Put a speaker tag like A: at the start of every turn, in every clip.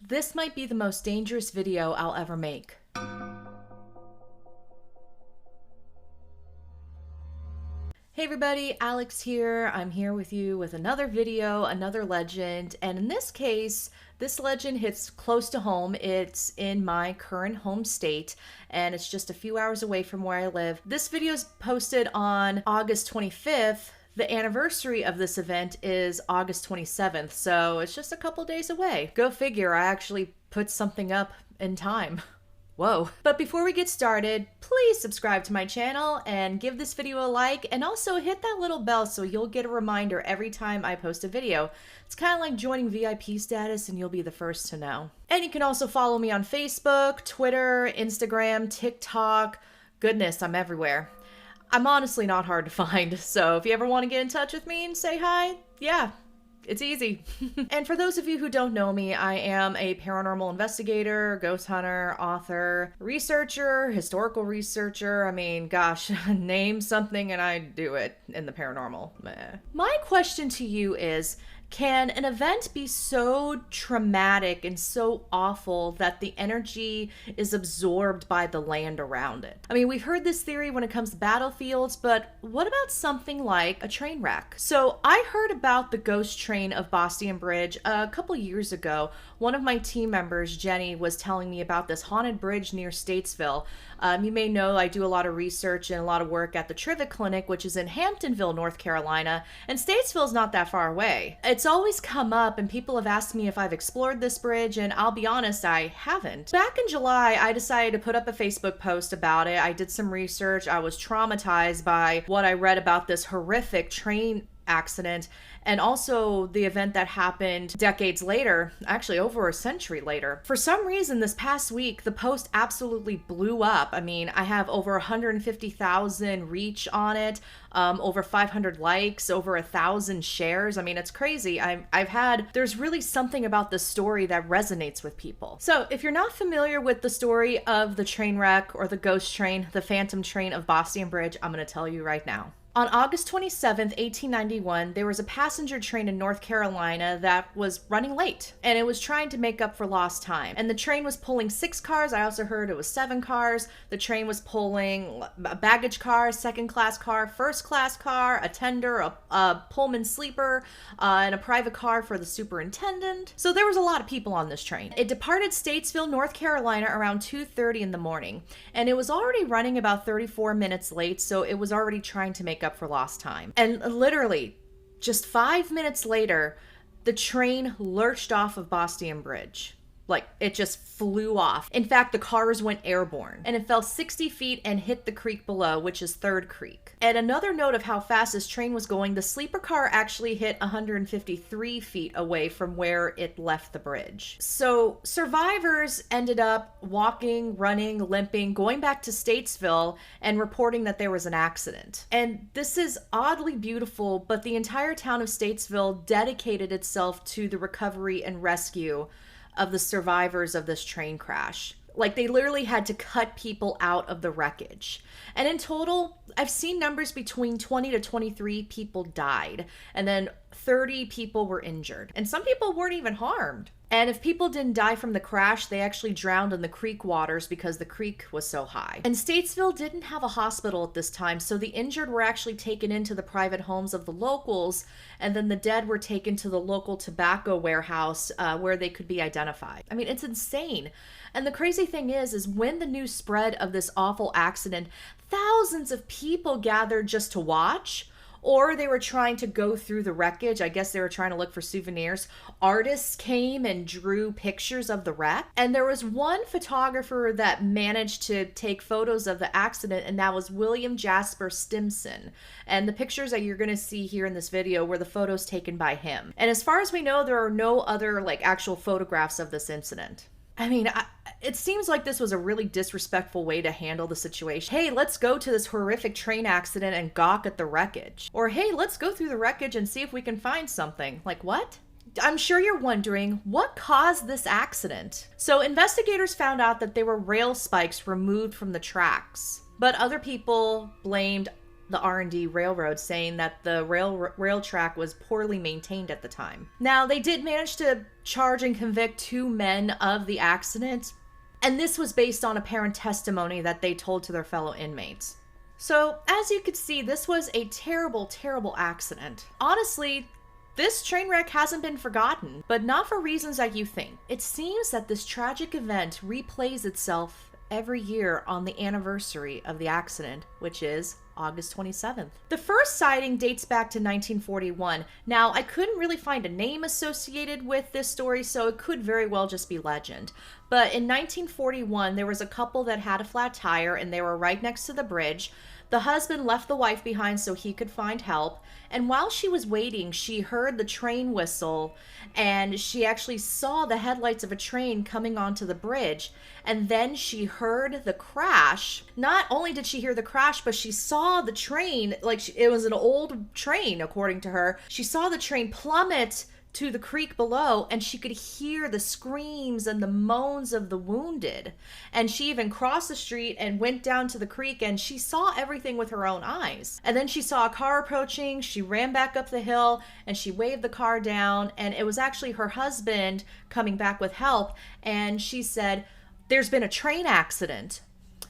A: This might be the most dangerous video I'll ever make. Hey everybody, Alex here. I'm here with you with another video, another legend, and in this case, this legend hits close to home. It's in my current home state, and it's just a few hours away from where I live. This video is posted on August 25th. The anniversary of this event is August 27th, so it's just a couple days away. Go figure, I actually put something up in time. Whoa. But before we get started, please subscribe to my channel and give this video a like, and also hit that little bell so you'll get a reminder every time I post a video. It's kind of like joining VIP status and you'll be the first to know. And you can also follow me on Facebook, Twitter, Instagram, TikTok. Goodness, I'm everywhere. I'm honestly not hard to find, so if you ever want to get in touch with me and say hi, yeah, it's easy. And for those of you who don't know me, I am a paranormal investigator, ghost hunter, author, researcher, historical researcher. I mean, gosh, name something and I do it in the paranormal. Meh. My question to you is, can an event be so traumatic and so awful that the energy is absorbed by the land around it? I mean, we've heard this theory when it comes to battlefields, but what about something like a train wreck? So I heard about the ghost train of Bostian Bridge a couple years ago. One of my team members, Jenny, was telling me about this haunted bridge near Statesville. You may know I do a lot of research and a lot of work at the Trivia Clinic, which is in Hamptonville, North Carolina, and Statesville's not that far away. It's always come up and people have asked me if I've explored this bridge, and I'll be honest, I haven't. Back in July, I decided to put up a Facebook post about it. I did some research. I was traumatized by what I read about this horrific train accident and also the event that happened decades later, actually over a century later. For some reason this past week, the post absolutely blew up. I mean, I have over 150,000 reach on it, over 500 likes, over 1,000 shares. I mean, it's crazy. There's really something about this story that resonates with people. So if you're not familiar with the story of the train wreck or the ghost train, the phantom train of Bostian Bridge, I'm going to tell you right now. On August 27th, 1891, there was a passenger train in North Carolina that was running late, and it was trying to make up for lost time. And the train was pulling 6 cars. I also heard it was 7 cars. The train was pulling a baggage car, second-class car, first-class car, a tender, a Pullman sleeper, and a private car for the superintendent. So there was a lot of people on this train. It departed Statesville, North Carolina around 2:30 in the morning, and it was already running about 34 minutes late, so it was already trying to make up for lost time. And literally, just 5 minutes later, the train lurched off of Bostian Bridge. Like, it just flew off. In fact, the cars went airborne, and it fell 60 feet and hit the creek below, which is Third Creek. And another note of how fast this train was going, the sleeper car actually hit 153 feet away from where it left the bridge. So survivors ended up walking, running, limping, going back to Statesville and reporting that there was an accident. And this is oddly beautiful, but the entire town of Statesville dedicated itself to the recovery and rescue of the survivors of this train crash. Like, they literally had to cut people out of the wreckage. And in total, I've seen numbers between 20 to 23 people died, and then 30 people were injured. And some people weren't even harmed. And if people didn't die from the crash, they actually drowned in the creek waters because the creek was so high. And Statesville didn't have a hospital at this time, so the injured were actually taken into the private homes of the locals, and then the dead were taken to the local tobacco warehouse where they could be identified. I mean, it's insane. And the crazy thing is when the news spread of this awful accident, thousands of people gathered just to watch, or they were trying to go through the wreckage. I guess they were trying to look for souvenirs. Artists came and drew pictures of the wreck. And there was one photographer that managed to take photos of the accident, and that was William Jasper Stimson. And the pictures that you're going to see here in this video were the photos taken by him. And as far as we know, there are no other actual photographs of this incident. I mean, it seems like this was a really disrespectful way to handle the situation. Hey, let's go to this horrific train accident and gawk at the wreckage. Or hey, let's go through the wreckage and see if we can find something. Like, what? I'm sure you're wondering, what caused this accident? So investigators found out that there were rail spikes removed from the tracks, but other people blamed the R&D railroad, saying that the rail track was poorly maintained at the time. Now, they did manage to charge and convict 2 men of the accident, and this was based on apparent testimony that they told to their fellow inmates. So, as you could see, this was a terrible, terrible accident. Honestly, this train wreck hasn't been forgotten, but not for reasons that you think. It seems that this tragic event replays itself every year on the anniversary of the accident, which is August 27th. The first sighting dates back to 1941. Now, I couldn't really find a name associated with this story, so it could very well just be legend. But in 1941, there was a couple that had a flat tire and they were right next to the bridge. The husband left the wife behind so he could find help, and while she was waiting, she heard the train whistle, and she actually saw the headlights of a train coming onto the bridge, and then she heard the crash. Not only did she hear the crash, but she saw the train, it was an old train, according to her. She saw the train plummet to the creek below, and she could hear the screams and the moans of the wounded. And she even crossed the street and went down to the creek, and she saw everything with her own eyes. And then she saw a car approaching. She ran back up the hill and she waved the car down, and it was actually her husband coming back with help. And she said, "There's been a train accident."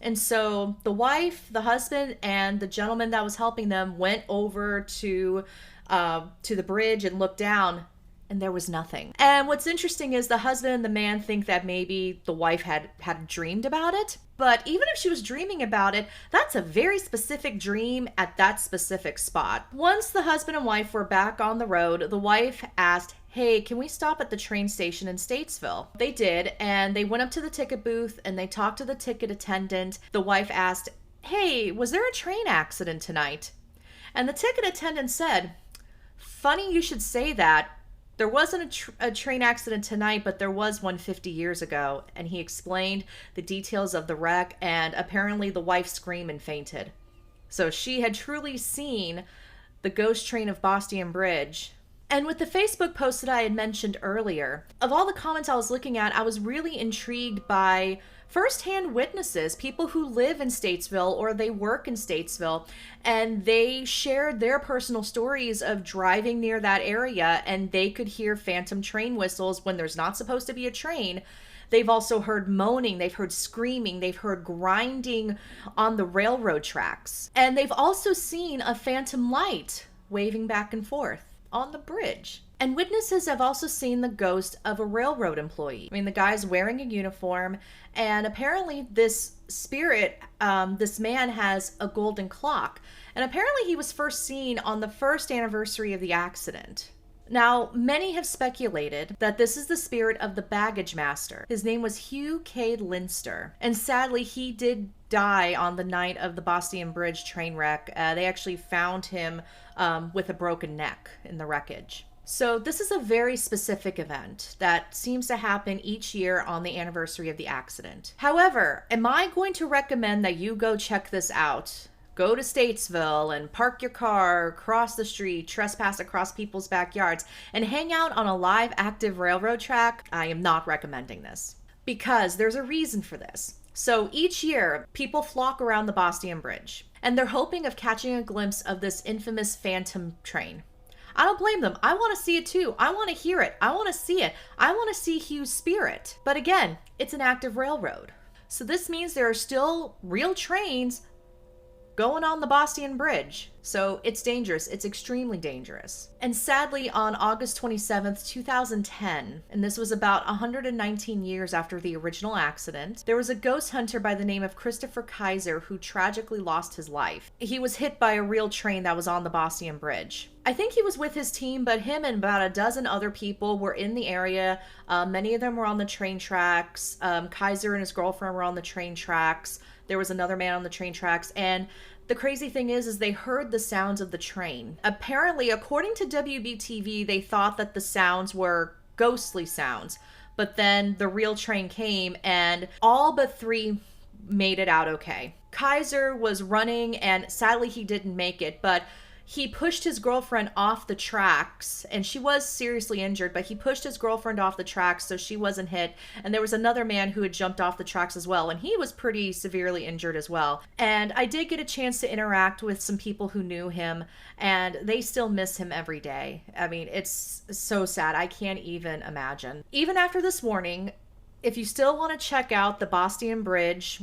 A: And so the wife, the husband, and the gentleman that was helping them went over to the bridge and looked down, and there was nothing. And what's interesting is the husband and the man think that maybe the wife had dreamed about it. But even if she was dreaming about it, that's a very specific dream at that specific spot. Once the husband and wife were back on the road, the wife asked, "Hey, can we stop at the train station in Statesville?" They did, and they went up to the ticket booth and they talked to the ticket attendant. The wife asked, "Hey, was there a train accident tonight?" And the ticket attendant said, "Funny you should say that. There wasn't a train accident tonight, but there was one 50 years ago." And he explained the details of the wreck, and apparently the wife screamed and fainted. So she had truly seen the ghost train of Bostian Bridge. And with the Facebook post that I had mentioned earlier, of all the comments I was looking at, I was really intrigued by firsthand witnesses, people who live in Statesville or they work in Statesville, and they shared their personal stories of driving near that area, and they could hear phantom train whistles when there's not supposed to be a train. They've also heard moaning, they've heard screaming, they've heard grinding on the railroad tracks. And they've also seen a phantom light waving back and forth on the bridge. And witnesses have also seen the ghost of a railroad employee. I mean, the guy's wearing a uniform, and apparently this spirit, this man has a golden clock. And apparently he was first seen on the first anniversary of the accident. Now, many have speculated that this is the spirit of the baggage master. His name was Hugh K. Linster, and sadly he did die on the night of the Bostian Bridge train wreck. They actually found him with a broken neck in the wreckage. So this is a very specific event that seems to happen each year on the anniversary of the accident. However, am I going to recommend that you go check this out? Go to Statesville and park your car, cross the street, trespass across people's backyards, and hang out on a live active railroad track? I am not recommending this, because there's a reason for this. So each year, people flock around the Bostian Bridge, and they're hoping of catching a glimpse of this infamous phantom train. I don't blame them. I want to see it too. I want to hear it. I want to see it. I want to see Hugh's spirit. But again, it's an active railroad. So this means there are still real trains going on the Bostian Bridge. So it's dangerous. It's extremely dangerous. And sadly, on August 27th, 2010, and this was about 119 years after the original accident, there was a ghost hunter by the name of Christopher Kaiser who tragically lost his life. He was hit by a real train that was on the Bostian Bridge. I think he was with his team, but him and about a dozen other people were in the area. Many of them were on the train tracks. Kaiser and his girlfriend were on the train tracks. There was another man on the train tracks, and the crazy thing is they heard the sounds of the train. Apparently, according to WBTV, they thought that the sounds were ghostly sounds, but then the real train came, and all but 3 made it out okay. Kaiser was running, and sadly he didn't make it, but he pushed his girlfriend off the tracks, and she was seriously injured, but he pushed his girlfriend off the tracks so she wasn't hit. And there was another man who had jumped off the tracks as well, and he was pretty severely injured as well. And I did get a chance to interact with some people who knew him, and they still miss him every day. I mean, it's so sad. I can't even imagine. Even after this warning, if you still want to check out the Bostian Bridge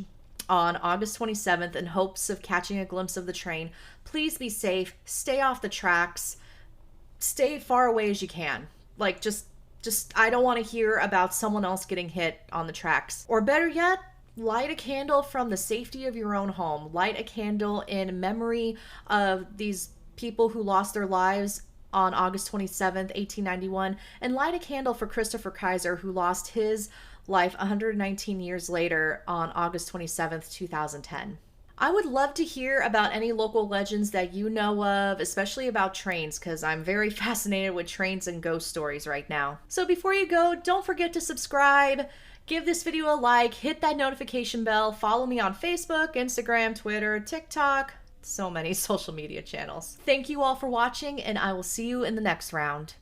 A: on August 27th in hopes of catching a glimpse of the train, please be safe, stay off the tracks, stay far away as you can. Like, just I don't want to hear about someone else getting hit on the tracks. Or better yet, light a candle from the safety of your own home. Light a candle in memory of these people who lost their lives on August 27th, 1891, and light a candle for Christopher Kaiser, who lost his life 119 years later on August 27th, 2010. I would love to hear about any local legends that you know of, especially about trains, because I'm very fascinated with trains and ghost stories right now. So before you go, don't forget to subscribe, give this video a like, hit that notification bell, follow me on Facebook, Instagram, Twitter, TikTok, so many social media channels. Thank you all for watching, and I will see you in the next round.